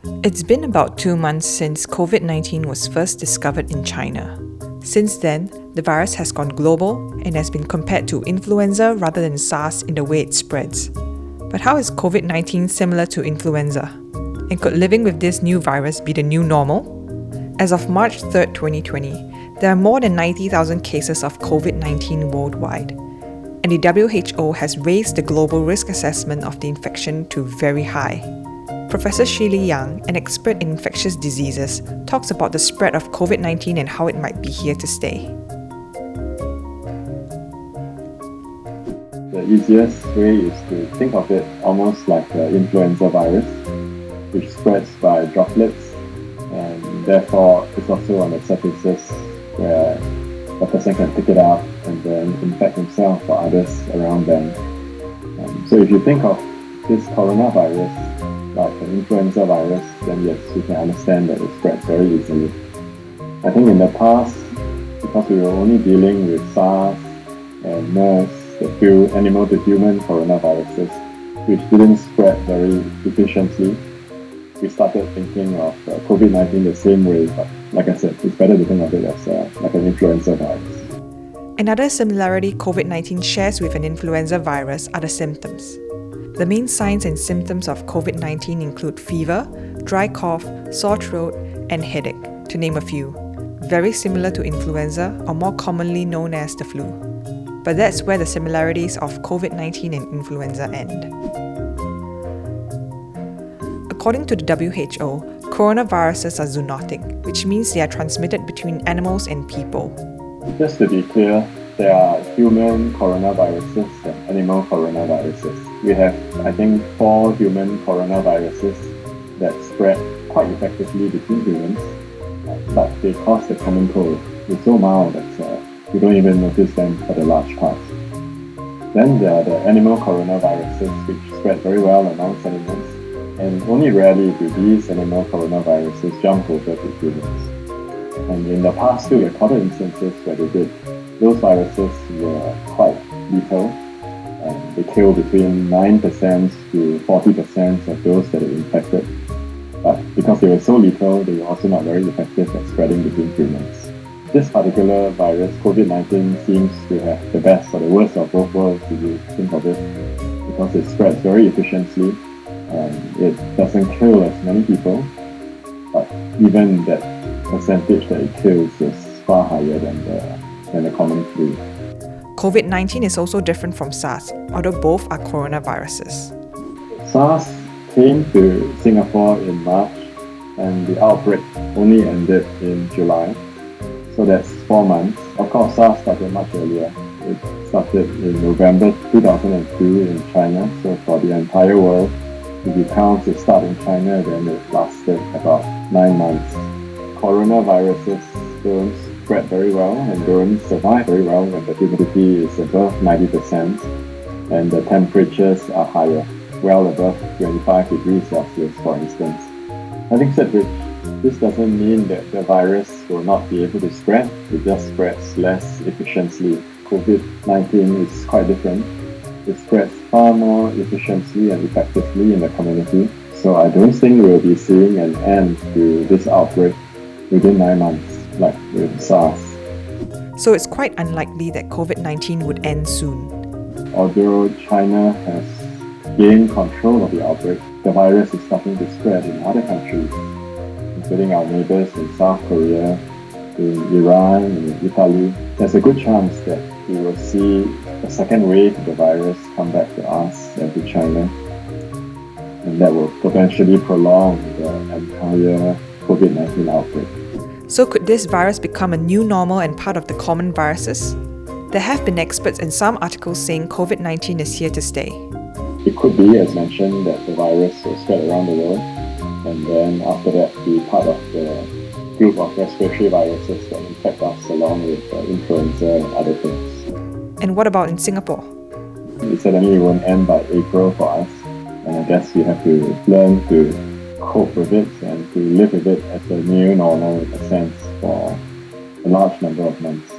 It's been about 2 months since COVID-19 was first discovered in China. Since then, the virus has gone global and has been compared to influenza rather than SARS in the way it spreads. But how is COVID-19 similar to influenza? And could living with this new virus be the new normal? As of March 3rd, 2020, there are more than 90,000 cases of COVID-19 worldwide. And the WHO has raised the global risk assessment of the infection to very high. Professor Shili Yang, an expert in infectious diseases, talks about the spread of COVID-19 and how it might be here to stay. The easiest way is to think of it almost like the influenza virus, which spreads by droplets, and therefore it's also on the surfaces where a person can pick it up and then infect himself or others around them. So if you think of this coronavirus like an influenza virus, then yes, you can understand that it spreads very easily. I think in the past, because we were only dealing with SARS and MERS, the few animal-to-human coronaviruses, which didn't spread very efficiently, we started thinking of COVID-19 the same way, but like I said, it's better to think of it as like an influenza virus. Another similarity COVID-19 shares with an influenza virus are the symptoms. The main signs and symptoms of COVID-19 include fever, dry cough, sore throat, and headache, to name a few. Very similar to influenza, or more commonly known as the flu. But that's where the similarities of COVID-19 and influenza end. According to the WHO, coronaviruses are zoonotic, which means they are transmitted between animals and people. Just to be clear, there are human coronaviruses and animal coronaviruses. We have, I think, 4 human coronaviruses that spread quite effectively between humans, but they cause the common cold. It's so mild that we don't even notice them for the large part. Then there are the animal coronaviruses, which spread very well amongst animals, and only rarely do these animal coronaviruses jump over to humans. And in the past 2 recorded instances where they did, those viruses were quite lethal, and they kill between 9% to 40% of those that are infected. But because they were so lethal, they were also not very effective at spreading between humans. This particular virus, COVID-19, seems to have the best or the worst of both worlds, if you think of it, because it spreads very efficiently and it doesn't kill as many people, but even that percentage that it kills is far higher than the common flu. COVID-19 is also different from SARS, although both are coronaviruses. SARS came to Singapore in March, and the outbreak only ended in July. So that's 4 months. Of course, SARS started much earlier. It started in November 2002 in China. So for the entire world, if you count the start in China, then it lasted about 9 months. Coronaviruses don't spread very well and don't survive very well when the humidity is above 90% and the temperatures are higher, well above 25 degrees Celsius, for instance. Having said which, this doesn't mean that the virus will not be able to spread, it just spreads less efficiently. COVID-19 is quite different. It spreads far more efficiently and effectively in the community. So I don't think we'll be seeing an end to this outbreak within 9 months, like with SARS. So it's quite unlikely that COVID-19 would end soon. Although China has gained control of the outbreak, the virus is starting to spread in other countries, including our neighbors in South Korea, in Iran, and in Italy. There's a good chance that we will see a second wave of the virus come back to us and to China, and that will potentially prolong the entire COVID-19 outbreak. So could this virus become a new normal and part of the common viruses? There have been experts in some articles saying COVID-19 is here to stay. It could be, as mentioned, that the virus will spread around the world, and then after that be part of the group of respiratory viruses that infect us along with influenza and other things. And what about in Singapore? It certainly won't end by April for us, and I guess we have to learn to cope with it and to live with it as a new normal in a sense for a large number of months.